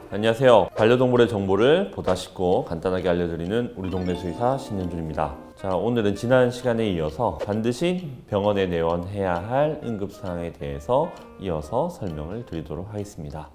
안녕하세요. 반려동물의 정보를 보다 쉽고 간단하게 알려드리는 우리 동네 수의사 신현준입니다. 자, 오늘은 지난 시간에 이어서 반드시 병원에 내원해야 할 응급사항에 대해서 이어서 설명을 드리도록 하겠습니다.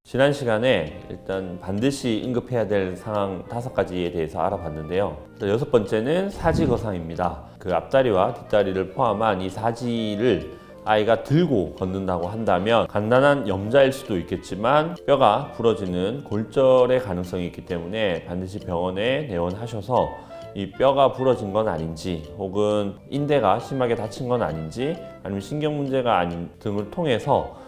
지난 시간에 일단 반드시 응급해야 될 상황 5가지에 대해서 알아봤는데요. 일단 6번째는 사지거상입니다. 그 앞다리와 뒷다리를 포함한 이 사지를 아이가 들고 걷는다고 한다면 간단한 염자일 수도 있겠지만 뼈가 부러지는 골절의 가능성이 있기 때문에 반드시 병원에 내원하셔서 이 뼈가 부러진 건 아닌지 혹은 인대가 심하게 다친 건 아닌지 아니면 신경 문제가 아닌 등을 통해서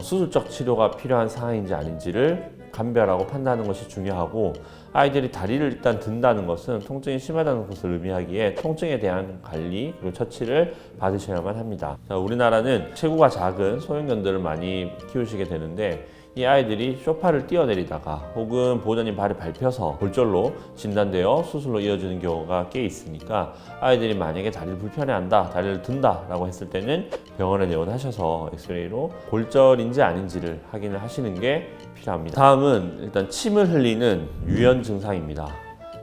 수술적 치료가 필요한 상황인지 아닌지를 감별하고 판단하는 것이 중요하고, 아이들이 다리를 일단 든다는 것은 통증이 심하다는 것을 의미하기에 통증에 대한 관리 그리고 처치를 받으셔야만 합니다. 자, 우리나라는 체구가 작은 소형견들을 많이 키우시게 되는데 이 아이들이 소파를 뛰어내리다가 혹은 보호자님 발이 밟혀서 골절로 진단되어 수술로 이어지는 경우가 꽤 있으니까 아이들이 만약에 다리를 불편해한다, 다리를 든다 라고 했을 때는 병원에 내원하셔서 엑스레이로 골절인지 아닌지를 확인을 하시는 게 필요합니다. 다음은 일단 침을 흘리는 유연 증상입니다.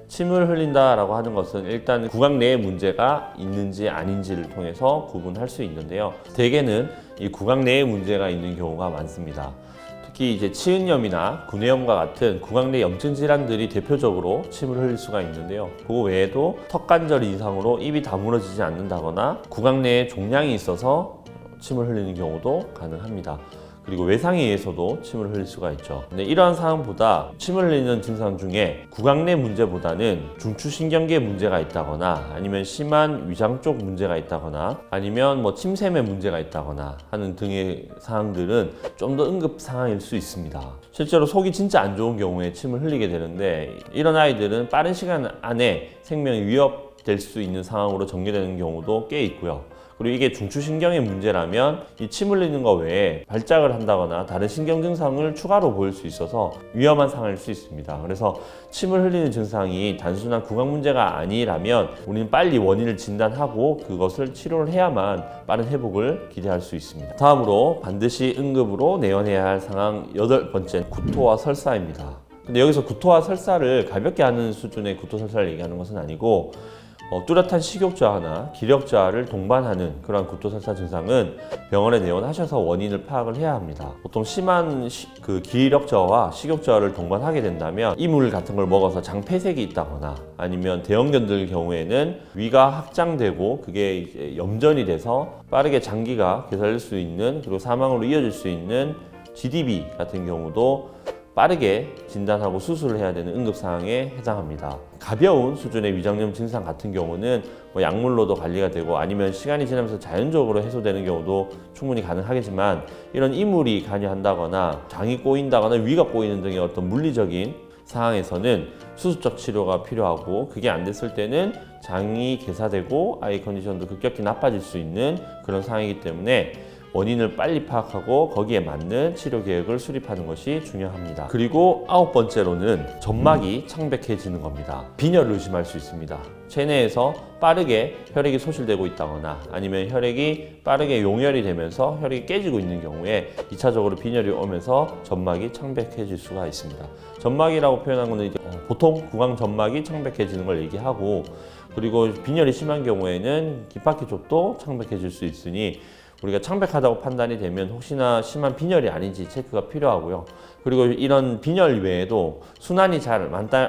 침을 흘린다라고 하는 것은 일단 구강 내에 문제가 있는지 아닌지를 통해서 구분할 수 있는데요. 대개는 이 구강 내에 문제가 있는 경우가 많습니다. 특히 이제 치은염이나 구내염과 같은 구강 내 염증 질환들이 대표적으로 침을 흘릴 수가 있는데요. 그 외에도 턱관절 이상으로 입이 다물어지지 않는다거나 구강 내에 종양이 있어서 침을 흘리는 경우도 가능합니다. 그리고 외상에 의해서도 침을 흘릴 수가 있죠. 근데 이러한 상황보다 침을 흘리는 증상 중에 구강 내 문제보다는 중추신경계에 문제가 있다거나 아니면 심한 위장 쪽 문제가 있다거나 아니면 침샘에 문제가 있다거나 하는 등의 상황들은 좀 더 응급 상황일 수 있습니다. 실제로 속이 진짜 안 좋은 경우에 침을 흘리게 되는데 이런 아이들은 빠른 시간 안에 생명이 위협될 수 있는 상황으로 전개되는 경우도 꽤 있고요. 그리고 이게 중추신경의 문제라면 이 침 흘리는 것 외에 발작을 한다거나 다른 신경 증상을 추가로 보일 수 있어서 위험한 상황일 수 있습니다. 그래서 침을 흘리는 증상이 단순한 구강 문제가 아니라면 우리는 빨리 원인을 진단하고 그것을 치료를 해야만 빠른 회복을 기대할 수 있습니다. 다음으로 반드시 응급으로 내원해야 할 상황 8번째, 구토와 설사입니다. 근데 여기서 구토와 설사를 가볍게 하는 수준의 구토 설사를 얘기하는 것은 아니고 뚜렷한 식욕저하나 기력저하를 동반하는 그러한 구토설사 증상은 병원에 내원하셔서 원인을 파악을 해야 합니다. 보통 심한 기력저하와 식욕저하를 동반하게 된다면 이물 같은 걸 먹어서 장폐색이 있다거나 아니면 대형견들 경우에는 위가 확장되고 그게 이제 염전이 돼서 빠르게 장기가 개살릴 수 있는 그리고 사망으로 이어질 수 있는 GDB 같은 경우도 빠르게 진단하고 수술을 해야 되는 응급사항에 해당합니다. 가벼운 수준의 위장염 증상 같은 경우는 약물로도 관리가 되고 아니면 시간이 지나면서 자연적으로 해소되는 경우도 충분히 가능하겠지만 이런 이물이 관여한다거나 장이 꼬인다거나 위가 꼬이는 등의 어떤 물리적인 상황에서는 수술적 치료가 필요하고 그게 안 됐을 때는 장이 개사되고 아이 컨디션도 급격히 나빠질 수 있는 그런 상황이기 때문에 원인을 빨리 파악하고 거기에 맞는 치료 계획을 수립하는 것이 중요합니다. 그리고 9번째로는 점막이 창백해지는 겁니다. 빈혈을 의심할 수 있습니다. 체내에서 빠르게 혈액이 소실되고 있다거나 아니면 혈액이 빠르게 용혈이 되면서 혈액이 깨지고 있는 경우에 2차적으로 빈혈이 오면서 점막이 창백해질 수가 있습니다. 점막이라고 표현한 것은 이제 보통 구강 점막이 창백해지는 걸 얘기하고, 그리고 빈혈이 심한 경우에는 귓바퀴 쪽도 창백해질 수 있으니 우리가 창백하다고 판단이 되면 혹시나 심한 빈혈이 아닌지 체크가 필요하고요. 그리고 이런 빈혈 외에도 순환이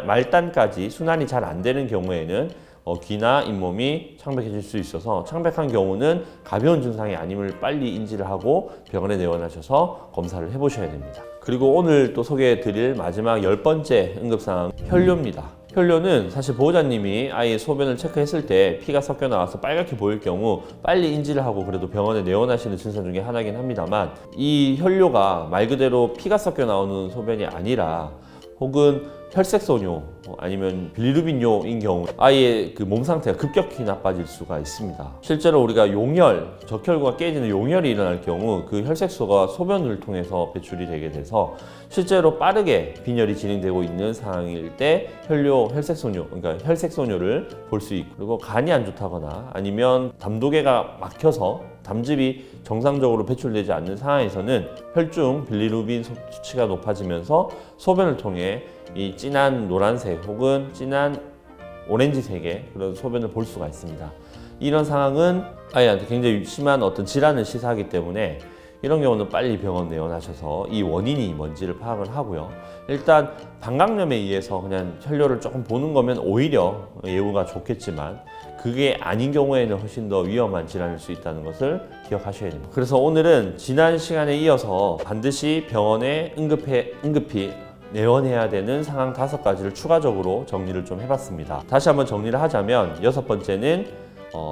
말단까지 순환이 잘 안 되는 경우에는 귀나 잇몸이 창백해질 수 있어서 창백한 경우는 가벼운 증상이 아님을 빨리 인지를 하고 병원에 내원하셔서 검사를 해보셔야 됩니다. 그리고 오늘 또 소개해드릴 마지막 10번째 응급상황, 혈뇨입니다. 혈뇨는 사실 보호자님이 아이의 소변을 체크했을 때 피가 섞여 나와서 빨갛게 보일 경우 빨리 인지를 하고 그래도 병원에 내원하시는 증상 중에 하나긴 합니다만, 이 혈뇨가 말 그대로 피가 섞여 나오는 소변이 아니라 혹은 혈색소뇨 아니면 빌리루빈뇨인 경우 아이의 그 몸 상태가 급격히 나빠질 수가 있습니다. 실제로 우리가 용혈, 적혈구가 깨지는 용혈이 일어날 경우 그 혈색소가 소변을 통해서 배출이 되게 돼서 실제로 빠르게 빈혈이 진행되고 있는 상황일 때 혈색소뇨, 그러니까 혈색소뇨를 볼 수 있고, 그리고 간이 안 좋다거나 아니면 담도계가 막혀서 담즙이 정상적으로 배출되지 않는 상황에서는 혈중 빌리루빈 수치가 높아지면서 소변을 통해 이 진한 노란색 혹은 진한 오렌지색의 그런 소변을 볼 수가 있습니다. 이런 상황은 아이한테 굉장히 심한 어떤 질환을 시사하기 때문에 이런 경우는 빨리 병원 내원하셔서 이 원인이 뭔지를 파악을 하고요. 일단 방광염에 의해서 그냥 혈뇨를 조금 보는 거면 오히려 예후가 좋겠지만 그게 아닌 경우에는 훨씬 더 위험한 질환일 수 있다는 것을 기억하셔야 됩니다. 그래서 오늘은 지난 시간에 이어서 반드시 병원에 응급히 내원해야 되는 상황 5가지를 추가적으로 정리를 좀 해봤습니다. 다시 한번 정리를 하자면 6번째는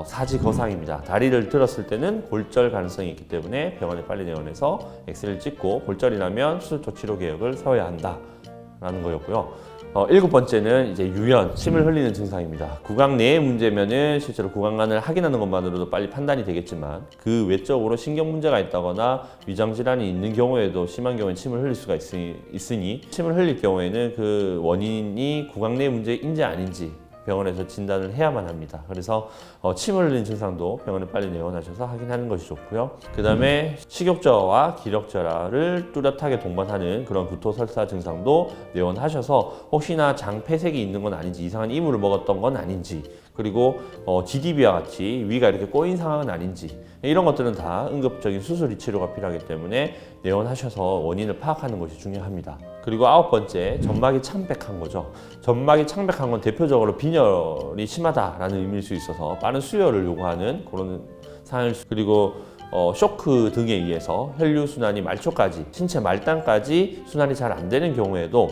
사지거상입니다. 다리를 들었을 때는 골절 가능성이 있기 때문에 병원에 빨리 내원해서 엑스레이를 찍고 골절이라면 수술조 치료 계획을 세워야 한다라는 거였고요. 7번째는 이제 유연, 침을 흘리는 증상입니다. 구강 내의 문제면은 실제로 구강관을 확인하는 것만으로도 빨리 판단이 되겠지만 그 외적으로 신경 문제가 있다거나 위장 질환이 있는 경우에도 심한 경우에 침을 흘릴 수가 있으니 침을 흘릴 경우에는 그 원인이 구강 내 문제인지 아닌지 병원에서 진단을 해야만 합니다. 그래서 침을 흘리는 증상도 병원에 빨리 내원하셔서 확인하는 것이 좋고요. 그 다음에 식욕저하와 기력저하를 뚜렷하게 동반하는 그런 구토설사 증상도 내원하셔서 혹시나 장 폐색이 있는 건 아닌지, 이상한 이물을 먹었던 건 아닌지, 그리고 GDB와 같이 위가 이렇게 꼬인 상황은 아닌지, 이런 것들은 다 응급적인 수술 치료가 필요하기 때문에 내원하셔서 원인을 파악하는 것이 중요합니다. 그리고 9번째, 점막이 창백한 거죠. 점막이 창백한 건 대표적으로 빈혈이 심하다라는 의미일 수 있어서 빠른 수혈을 요구하는 그런 상황일 수, 그리고 쇼크 등에 의해서 혈류순환이 말초까지, 신체 말단까지 순환이 잘 안 되는 경우에도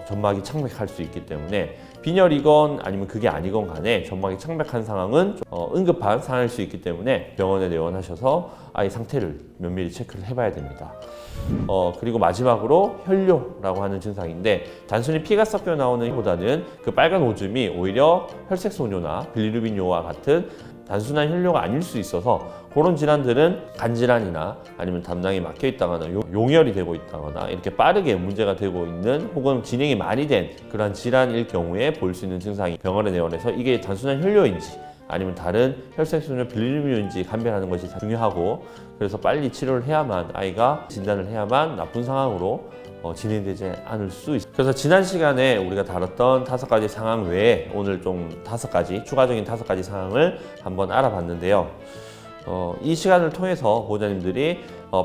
점막이 창백할 수 있기 때문에 빈혈이건 아니면 그게 아니건 간에 점막이 창백한 상황은 응급한 상황일 수 있기 때문에 병원에 내원하셔서 아이 상태를 면밀히 체크를 해봐야 됩니다. 그리고 마지막으로 혈뇨라고 하는 증상인데 단순히 피가 섞여 나오는 것보다는 그 빨간 오줌이 오히려 혈색소뇨나 빌리루빈뇨와 같은 단순한 혈뇨가 아닐 수 있어서 그런 질환들은 간질환이나 아니면 담낭이 막혀 있다거나 용혈이 되고 있다거나 이렇게 빠르게 문제가 되고 있는 혹은 진행이 많이 된 그런 질환일 경우에 볼 수 있는 증상이 병원에 내원해서 이게 단순한 혈뇨인지 아니면 다른 혈색소뇨 빌리루빈뇨인지 감별하는 것이 중요하고, 그래서 빨리 치료를 해야만, 아이가 진단을 해야만 나쁜 상황으로 진행되지 않을 수 있습니다. 그래서 지난 시간에 우리가 다뤘던 5가지 상황 외에 오늘 좀 추가적인 5가지 상황을 한번 알아봤는데요. 이 시간을 통해서 보호자님들이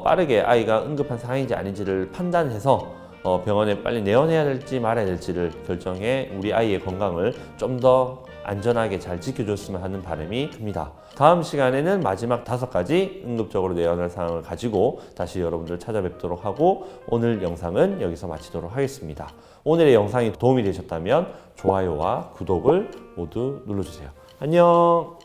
빠르게 아이가 응급한 상황인지 아닌지를 판단해서 병원에 빨리 내원해야 될지 말아야 될지를 결정해 우리 아이의 건강을 좀 더 안전하게 잘 지켜줬으면 하는 바람이 듭니다. 다음 시간에는 마지막 5가지 응급적으로 내원할 상황을 가지고 다시 여러분들 찾아뵙도록 하고 오늘 영상은 여기서 마치도록 하겠습니다. 오늘의 영상이 도움이 되셨다면 좋아요와 구독을 모두 눌러주세요. 안녕!